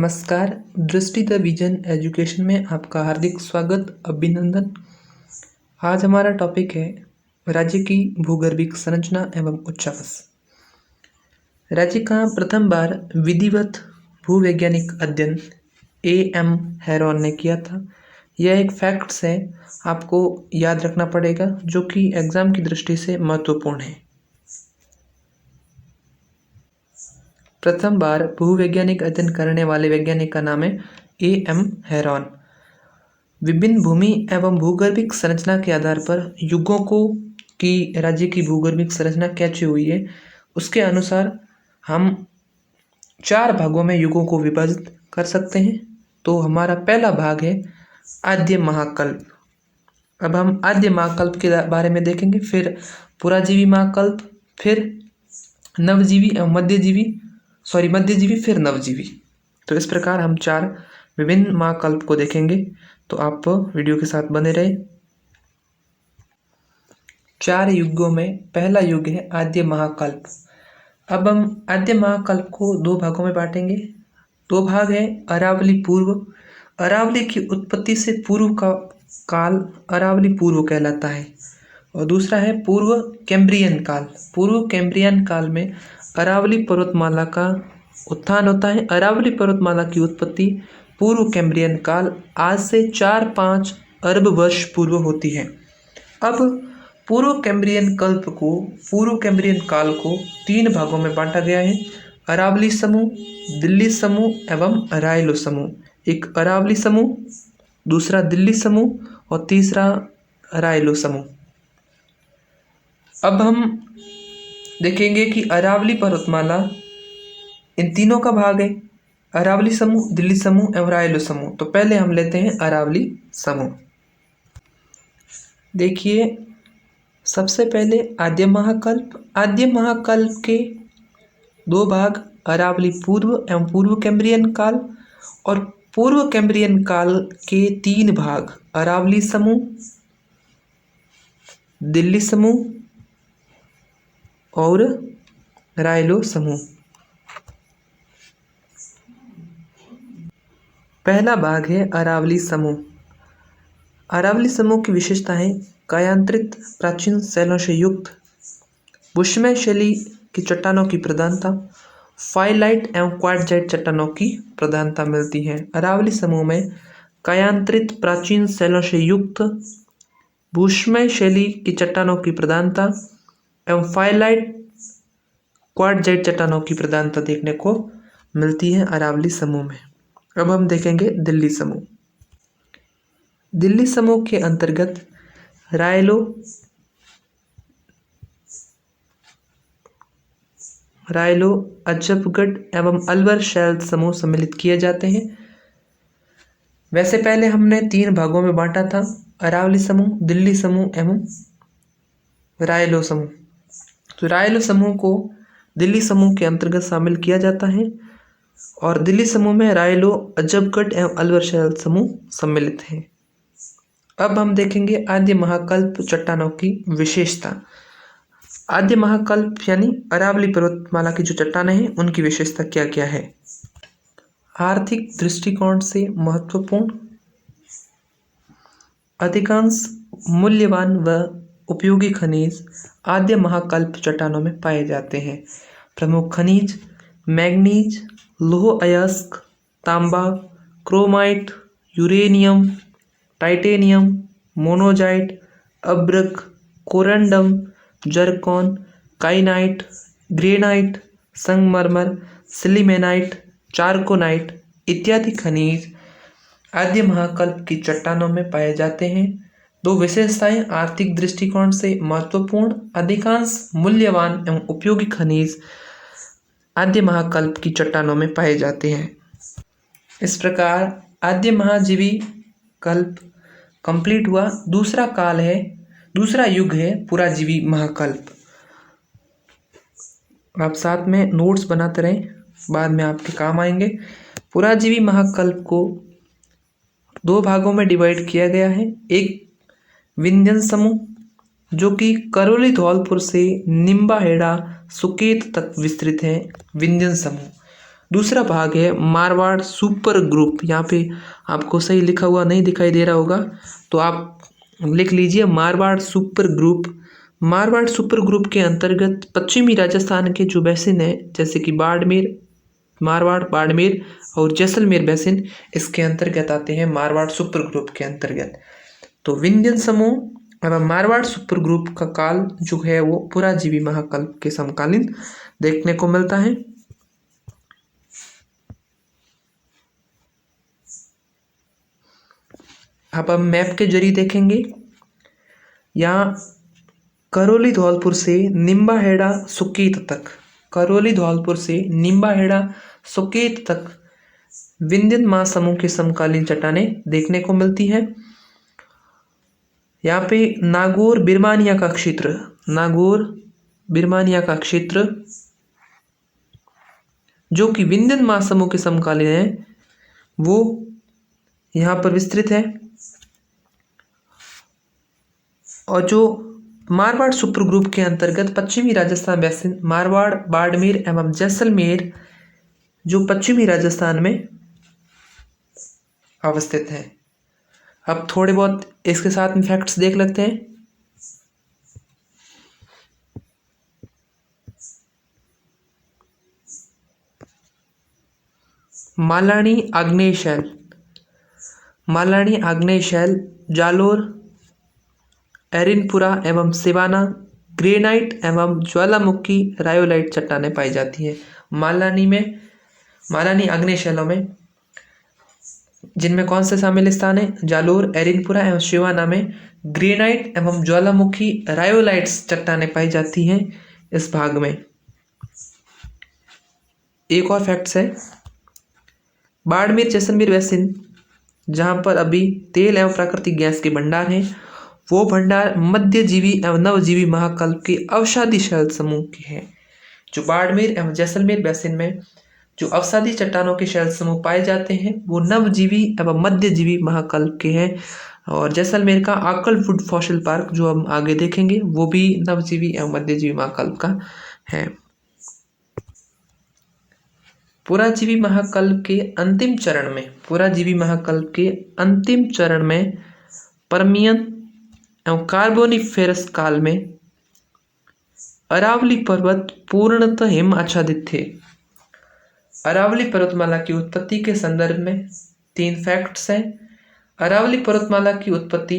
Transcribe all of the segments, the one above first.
नमस्कार। दृष्टि the vision education में आपका हार्दिक स्वागत, अभिनंदन। आज हमारा टॉपिक है राज्य की भूगर्भिक संरचना एवं उच्चावास। राज्य का प्रथम बार विधिवत भूवैज्ञानिक अध्ययन A.M. हेरॉन ने किया था। यह एक फैक्ट्स है, आपको याद रखना पड़ेगा, जो कि एग्जाम की दृष्टि से महत्वपूर्ण है। प्रथम बार भूवैज्ञानिक अध्ययन करने वाले वैज्ञानिक का नाम है A.M. हेरॉन। विभिन्न भूमि एवं भूगर्भिक संरचना के आधार पर युगों को की राज्य की भूगर्भिक संरचना कैसे हुई है, उसके अनुसार हम 4 भागों में युगों को विभाजित कर सकते हैं। तो हमारा पहला भाग है आद्य महाकल्प। अब हम आद्य महाकल्प के बारे में देखेंगे, फिर पुराजीवी महाकल्प, फिर नवजीवी एवं मध्यजीवी, फिर नवजीवी। तो इस प्रकार हम 4 विभिन्न महाकल्प को देखेंगे, तो आप वीडियो के साथ बने रहे। 4 युगों में पहला युग है आद्य महाकल्प। अब हम आद्य महाकल्प को 2 भागों में बांटेंगे। 2 भाग है अरावली पूर्व। अरावली की उत्पत्ति से पूर्व का काल अरावली पूर्व कहलाता है, और दूसरा है पूर्व कैम्ब्रियन काल। पूर्व कैम्ब्रियन काल में अरावली पर्वतमाला का उत्थान होता है। अरावली पर्वतमाला की उत्पत्ति पूर्व कैम्ब्रियन काल आज से 4-5 अरब वर्ष पूर्व होती है। अब पूर्व कैम्ब्रियन काल को 3 भागों में बांटा गया है: अरावली समूह, दिल्ली समूह एवं रायलो समूह। एक अरावली समूह, दूसरा दिल्ली समूह और तीसरा रायलो समूह। अब हम देखेंगे कि अरावली पर्वतमाला इन तीनों का भाग है: अरावली समूह, दिल्ली समूह एवं रायलो समूह। तो पहले हम लेते हैं अरावली समूह। देखिए, सबसे पहले आद्य महाकल्प। आद्य महाकल्प के 2 भाग अरावली पूर्व एवं पूर्व कैम्ब्रियन काल, और पूर्व कैम्ब्रियन काल के 3 भाग अरावली समूह, दिल्ली समूह और रायलो समूह। पहला भाग है अरावली समूह। अरावली समूह की विशेषता है कायांतरित प्राचीन शैलों से युक्त बुश्मय शैली की चट्टानों की प्रधानता, फाइलाइट एवं क्वार्टजाइट चट्टानों की प्रधानता मिलती है। अरावली समूह में कायांतरित प्राचीन शैलों से युक्त बुश्मय शैली की चट्टानों की प्रधानता एवं फाइलाइट क्वार्टजाइट चट्टानों की प्रधानता देखने को मिलती है अरावली समूह में। अब हम देखेंगे दिल्ली समूह। दिल्ली समूह के अंतर्गत रायलो, अजबगढ़ एवं अलवर शैल समूह सम्मिलित किए जाते हैं। वैसे पहले हमने 3 भागों में बांटा था: अरावली समूह, दिल्ली समूह एवं रायलो समूह। तो रायलो समूह को दिल्ली समूह के अंतर्गत शामिल किया जाता है, और दिल्ली समूह में रायलो, अजबगढ़ एवं अलवर शैल समूह सम्मिलित हैं। अब हम देखेंगे आद्य महाकल्प चट्टानों की विशेषता। आद्य महाकल्प यानी अरावली पर्वतमाला की जो चट्टानें हैं, उनकी विशेषता क्या क्या है? आर्थिक दृष्टिकोण से महत्वपूर्ण, अधिकांश मूल्यवान व उपयोगी खनिज आद्य महाकल्प चट्टानों में पाए जाते हैं। प्रमुख खनिज मैग्नीज, लौह अयस्क, तांबा, क्रोमाइट, यूरेनियम, टाइटेनियम, मोनोजाइट, अब्रक, कोरंडम, जर्कोन, काइनाइट, ग्रेनाइट, संगमरमर, सिलीमेनाइट, चारकोनाइट इत्यादि खनिज आद्य महाकल्प की चट्टानों में पाए जाते हैं। 2 विशेषताएं आर्थिक दृष्टिकोण से महत्वपूर्ण, अधिकांश मूल्यवान एवं उपयोगी खनिज आद्य महाकल्प की चट्टानों में पाए जाते हैं। इस प्रकार आद्य महाजीवी कल्प कंप्लीट हुआ। दूसरा युग है पुराजीवी महाकल्प। आप साथ में नोट्स बनाते रहें, बाद में आपके काम आएंगे। पुराजीवी महाकल्प को 2 भागों में डिवाइड किया गया है। एक विंध्यन समूह, जो कि करौली धौलपुर से निम्बाहेड़ा सुकेत तक विस्तृत है, विंध्यन समूह। दूसरा भाग है मारवाड़ सुपर ग्रुप। यहाँ पे आपको सही लिखा हुआ नहीं दिखाई दे रहा होगा, तो आप लिख लीजिए Marwar super group. Marwar super group के अंतर्गत पश्चिमी राजस्थान के जो बेसिन है, जैसे कि बाड़मेर, मारवाड़, बाड़मेर और जैसलमेर बेसिन, इसके अंतर्गत आते हैं मारवाड़ सुपर ग्रुप के अंतर्गत। तो विंध्यन समूह एवं मारवाड़ सुपर ग्रुप का काल जो है वो पुराजीवी महाकल्प के समकालीन देखने को मिलता है। अब हम मैप के जरिए देखेंगे। यहाँ करौली धौलपुर से निम्बाहेड़ा सुकेत तक, करौली धौलपुर से निम्बाहेड़ा सुकेत तक विंध्यन महासमूह के समकालीन चट्टानें देखने को मिलती है। यहाँ पे नागौर बिरमानिया का क्षेत्र, नागौर बिरमानिया का क्षेत्र जो कि विंध्यन महासमूह के समकालीन है, वो यहाँ पर विस्तृत है। और जो मारवाड़ सुपर ग्रुप के अंतर्गत पश्चिमी राजस्थान बेसिन, मारवाड़, बाड़मेर एवं जैसलमेर जो पश्चिमी राजस्थान में अवस्थित है। अब थोड़े बहुत इसके साथ में फैक्ट्स देख लेते हैं। मालानी आग्नेय शैल, मालानी आग्नेय शैल जालोर, एरिनपुरा एवं सिवाना ग्रेनाइट एवं ज्वालामुखी रायोलाइट चट्टानें पाई जाती है। मालानी में, मालानी आग्नेय शैलों में जिनमें कौन से शामिल स्थान है? जालोर, एरिनपुरा एवं सिवाना में ग्रेनाइट एवं ज्वालामुखी रायोलाइट्स चट्टानें पाई जाती हैं इस भाग में। एक और फैक्ट्स है, बाड़मेर जैसलमेर बेसिन जहाँ पर अभी तेल एवं प्राकृतिक गैस के भंडार हैं, वो भंडार मध्यजीवी एवं नवजीवी महाकल्प के अवसादी शैल समूह के हैं। जो बाड़मेर एवं जैसलमेर बेसिन में जो अवसादी चट्टानों के शैल समूह पाए जाते हैं वो नवजीवी एवं मध्यजीवी महाकल्प के हैं। और जैसलमेर का आकलवुड फॉसिल पार्क जो हम आगे देखेंगे वो भी नवजीवी एवं मध्यजीवी महाकल्प का है। पुराजीवी महाकल्प के अंतिम चरण में, पुराजीवी महाकल्प के अंतिम चरण में परमियन एवं कार्बोनिफेरस काल में अरावली पर्वत पूर्णतः हिम आच्छादित थे। अरावली पर्वतमाला की उत्पत्ति के संदर्भ में 3 फैक्ट्स हैं। अरावली पर्वतमाला की उत्पत्ति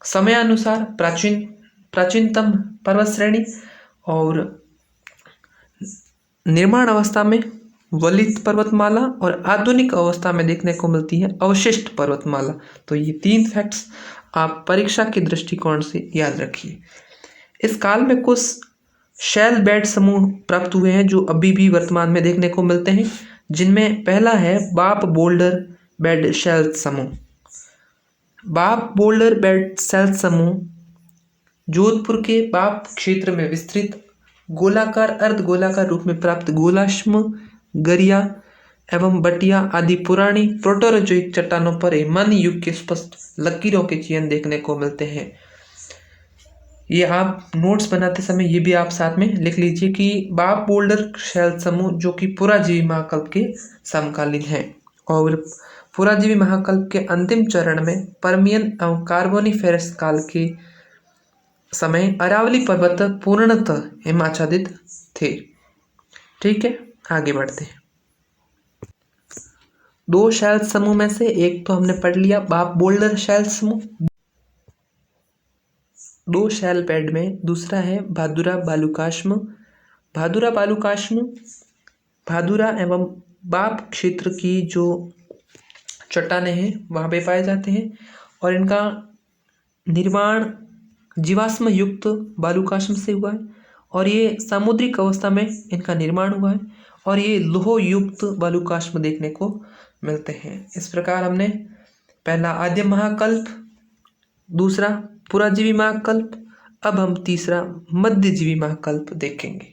समयानुसार प्राचीनतम पर्वत श्रेणी और निर्माण अवस्था में वलित पर्वतमाला और आधुनिक अवस्था में देखने को मिलती है अवशिष्ट पर्वतमाला। तो ये 3 फैक्ट्स आप परीक्षा के दृष्टिकोण से याद रखिए। इस काल में कुछ शैल बेड समूह प्राप्त हुए हैं जो अभी भी वर्तमान में देखने को मिलते हैं, जिनमें पहला है बाप बोल्डर बेड शैल समूह। बाप बोल्डर बेड शैल समूह जोधपुर के बाप क्षेत्र में विस्तृत गोलाकार अर्धगोलाकार रूप में प्राप्त गोलाश्म, गरिया एवं बटिया आदि पुरानी प्रोटोरोजोइक चट्टानों पर हिमानी युग के स्पष्ट लकीरों के चिन्ह देखने को मिलते हैं। ये आप नोट्स बनाते समय ये भी आप साथ में लिख लीजिए कि बाप बोल्डर शैल समूह जो कि पुराजीवी महाकल्प के समकालीन है। और पुराजीवी महाकल्प के अंतिम चरण में परमियन एवं कार्बोनिफेरस काल के समय अरावली पर्वत पूर्णतः हिमाच्छादित थे। ठीक है, आगे बढ़ते हैं। 2 शैल समूह में से एक तो हमने पढ़ लिया बाप बोल्डर शैल समूह, 2 शैल बेड में दूसरा है भादुरा बालुकाश्म। भादुरा बालुकाश्म भादुरा एवं बाप क्षेत्र की जो चट्टानें हैं वहाँ पे पाए जाते हैं और इनका निर्माण जीवाश्म युक्त बालुकाश्म से हुआ है और ये सामुद्रिक अवस्था में इनका निर्माण हुआ है और ये लोह युक्त बालुकाश्म देखने को मिलते हैं। इस प्रकार हमने पहला आद्य महाकल्प, दूसरा पुराजीवी महाकल्प, अब हम तीसरा मध्यजीवी महाकल्प देखेंगे।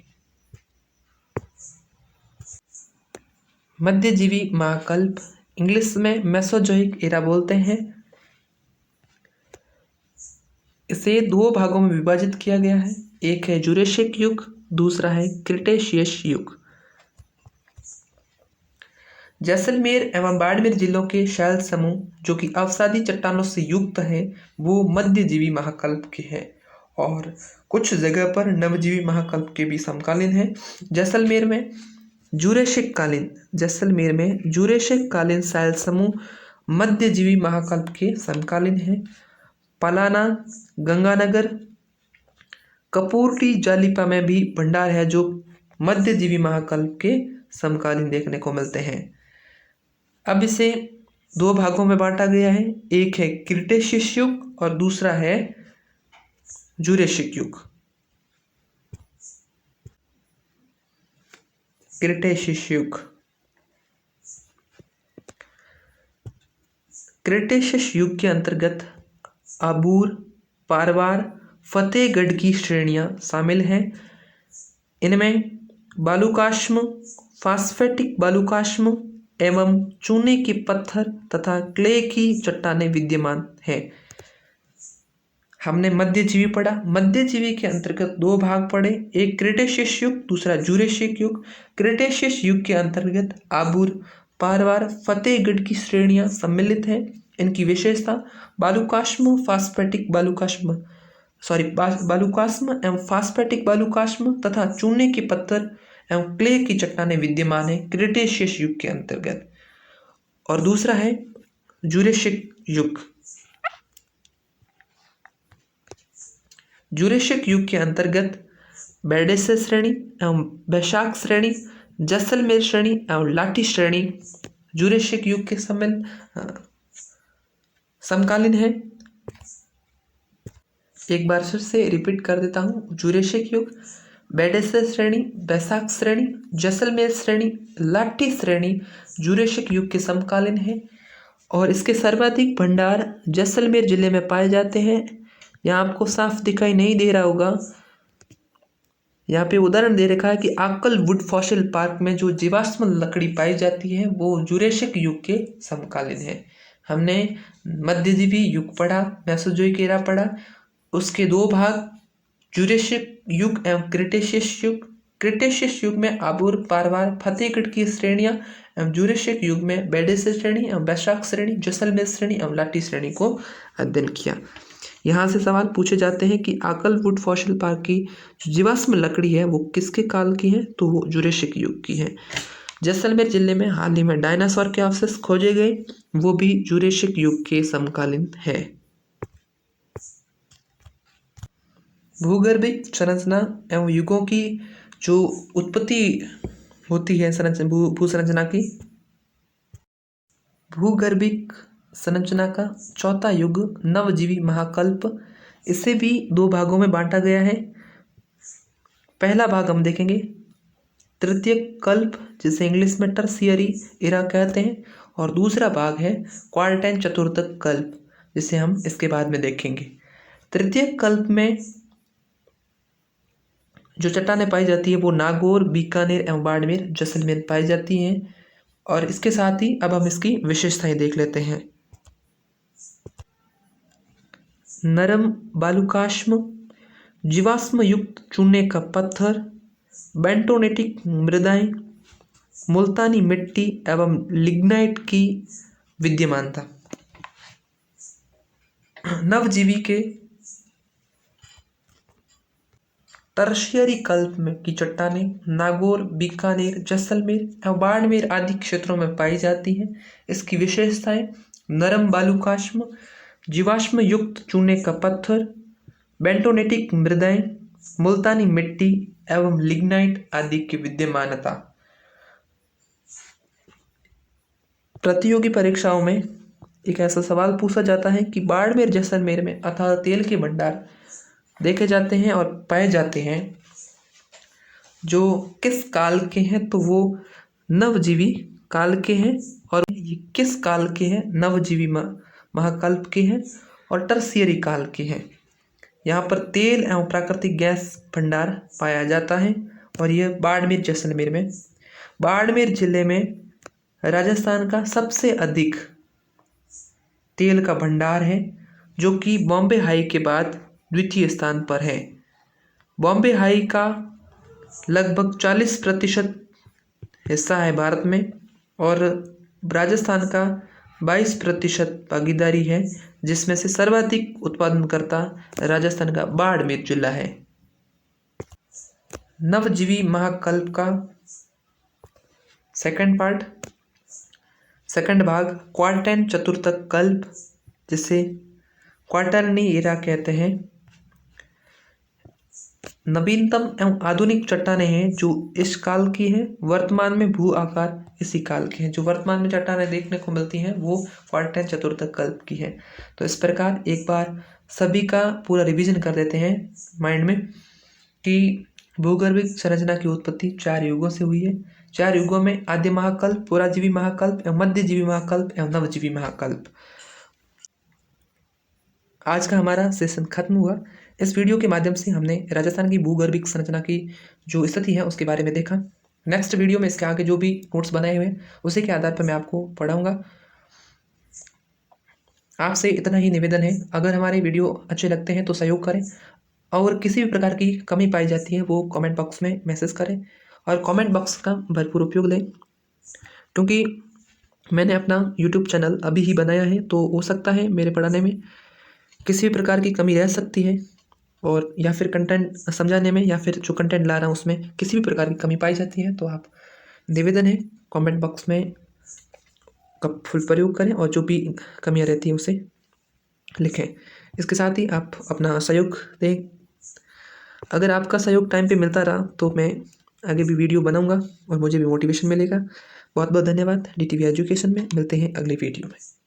मध्यजीवी महाकल्प इंग्लिश में मेसोजोइक एरा बोलते हैं। इसे 2 भागों में विभाजित किया गया है, एक है जुरेशिक युग, दूसरा है क्रिटेशियस युग। जैसलमेर एवं बाड़मेर जिलों के शैल समूह जो कि अवसादी चट्टानों से युक्त हैं वो मध्यजीवी महाकल्प के हैं और कुछ जगह पर नवजीवी महाकल्प के भी समकालीन हैं। जैसलमेर में जुरेशिक कालीन शैल समूह मध्यजीवी महाकल्प के समकालीन हैं। पलाना, गंगानगर, कपूरटी, जालिपा में भी भंडार है जो मध्यजीवी महाकल्प के समकालीन देखने को मिलते हैं। अब इसे दो भागों में बांटा गया है, एक है क्रिटेशियस युग और दूसरा है जुरेशिक युग। क्रिटेशियस युग। क्रिटेशियस युग के अंतर्गत अबूर, पारवार, फतेहगढ़ की श्रेणियां शामिल हैं। इनमें बालुकाश्म, फास्फेटिक बालुकाश्म एवं चूने के पत्थर तथा क्ले की चट्टानें विद्यमान हैं। हमने मध्यजीवी पढ़ा। मध्यजीवी के अंतर्गत दो भाग पढ़े, एक क्रिटेशियस युग, दूसरा जुरेशिक युग। क्रिटेशियस युग के अंतर्गत आबूर, पारवार, फतेहगढ़ की श्रेणियां सम्मिलित हैं। इनकी विशेषता बालुकाश्म एवं फास्फेटिक बालुकाश्म तथा चूने के पत्थर एवं क्ले की चट्टानें विद्यमान है क्रिटेशियस युग के अंतर्गत। और दूसरा है जुरेशिक युग। जुरेशिक युग के अंतर्गत बेडेसे श्रेणी एवं बैशाख श्रेणी, जैसलमेर श्रेणी एवं लाठी श्रेणी जुरेशिक युग के समकालीन है। एक बार फिर से रिपीट कर देता हूँ। जुरेशिक युग बेडेसे श्रेणी, बैसाख श्रेणी, जैसलमेर श्रेणी, लाठी श्रेणी जुरेशिक युग के समकालीन है और इसके सर्वाधिक भंडार जैसलमेर जिले में पाए जाते हैं। यहाँ आपको साफ दिखाई नहीं दे रहा होगा, यहाँ पे उदाहरण दे रखा है कि आकल वुड फॉसिल पार्क में जो जीवाश्म लकड़ी पाई जाती है वो जुरेशिक युग के समकालीन है। हमने मध्यजीवी युग पढ़ा, मेसोजोइक एरा पढ़ा, उसके दो भाग जुरेशिक युग एवं क्रिटेशियस युग। क्रिटेशियस युग में आबूर, पारवार, फतेहगढ़ की श्रेणियां एवं जुरेशिक युग में बेडेसे श्रेणी एवं बैशाख श्रेणी, जैसलमेर श्रेणी एवं लाठी श्रेणी को अध्ययन किया। यहाँ से सवाल पूछे जाते हैं कि आकलवुड फॉसिल पार्क की जो जीवाश्म लकड़ी है वो किसके काल की है, तो वो जुरेशिक युग की है। जैसलमेर जिले में हाल ही में डायनासोर के अवशेष खोजे गए, वो भी जुरेशिक युग के समकालीन है। भूगर्भिक संरचना एवं युगों की जो उत्पत्ति होती है भूसंरचना की, भूगर्भिक संरचना का चौथा युग नवजीवी महाकल्प, इसे भी दो भागों में बांटा गया है। पहला भाग हम देखेंगे तृतीय कल्प, जिसे इंग्लिश में टर्शियरी एरा कहते हैं, और दूसरा भाग है क्वार्टाइन चतुर्थक कल्प, जिसे हम इसके बाद में देखेंगे। तृतीय कल्प में जो चट्टानें पाई जाती है वो नागौर, बीकानेर एवं बाड़मेर, जैसलमेर पाई जाती हैं। और इसके साथ ही अब हम इसकी विशेषताएं देख लेते हैं। नरम बालुकाश्म, जीवाश्म युक्त चूने का पत्थर, बेंटोनेटिक मृदाएं, मुल्तानी मिट्टी एवं लिग्नाइट की विद्यमानता। नवजीवी के टर्शियरी कल्प में की चट्टानें नागौर, बीकानेर, जैसलमेर एवं बाड़मेर आदि क्षेत्रों में पाई जाती हैं। इसकी विशेषताएं नरम बालुकाश्म, जीवाश्म युक्त चूने का पत्थर, बेंटोनेटिक मृदाएं, मुल्तानी मिट्टी एवं लिग्नाइट आदि की विद्यमानता। प्रतियोगी परीक्षाओं में एक ऐसा सवाल पूछा जाता है कि बाड़मेर, जैसलमेर में अथाह तेल के भंडार देखे जाते हैं और पाए जाते हैं जो किस काल के हैं, तो वो नवजीवी काल के हैं। और ये किस काल के हैं, नवजीवी महाकल्प के हैं और टर्शियरी काल के हैं। यहाँ पर तेल एवं प्राकृतिक गैस भंडार पाया जाता है और यह बाड़मेर, जैसलमेर में। बाड़मेर जिले में राजस्थान का सबसे अधिक तेल का भंडार है, जो कि बॉम्बे हाई के बाद द्वितीय स्थान पर है। बॉम्बे हाई का लगभग 40% हिस्सा है भारत में और राजस्थान का 22% भागीदारी है, जिसमें से सर्वाधिक उत्पादनकर्ता राजस्थान का बाड़मेर जिला है। नवजीवी महाकल्प का सेकंड भाग क्वार्टैन चतुर्थक कल्प, जिसे क्वार्टरनी एरा कहते हैं, नवीनतम एवं आधुनिक चट्टानें हैं जो इस काल की हैं। वर्तमान में भू आकार इसी काल के हैं। जो वर्तमान में चट्टानें देखने को मिलती हैं वो क्वार्टैन चतुर्थक कल्प की है। तो इस प्रकार एक बार सभी का पूरा रिवीजन कर देते हैं माइंड में कि भूगर्भिक संरचना की उत्पत्ति 4 युगों से हुई है। 4 युगों में आद्य महाकल्प, पुराजीवी महाकल्प एवं मध्यजीवी महाकल्प एवं नवजीवी महाकल्प। आज का हमारा सेशन खत्म हुआ। इस वीडियो के माध्यम से हमने राजस्थान की भूगर्भिक संरचना की जो स्थिति है उसके बारे में देखा। नेक्स्ट वीडियो में इसके आगे जो भी नोट्स बनाए हुए हैं उसी के आधार पर मैं आपको पढ़ाऊंगा। आपसे इतना ही निवेदन है, अगर हमारे वीडियो अच्छे लगते हैं तो सहयोग करें, और किसी भी प्रकार की कमी पाई जाती है वो कमेंट बॉक्स में मैसेज करें, और कमेंट बॉक्स का भरपूर उपयोग लें, क्योंकि मैंने अपना यूट्यूब चैनल अभी ही बनाया है, तो हो सकता है मेरे पढ़ाने में किसी भी प्रकार की कमी रह सकती है, और या फिर कंटेंट समझाने में या फिर जो कंटेंट ला रहा हूँ उसमें किसी भी प्रकार की कमी पाई जाती है, तो आप निवेदन है कमेंट बॉक्स में का फुल प्रयोग करें और जो भी कमियाँ रहती हैं उसे लिखें। इसके साथ ही आप अपना सहयोग दें। अगर आपका सहयोग टाइम पे मिलता रहा तो मैं आगे भी वीडियो बनाऊंगा और मुझे भी मोटिवेशन मिलेगा। बहुत बहुत धन्यवाद। DTV एजुकेशन में मिलते हैं अगली वीडियो में।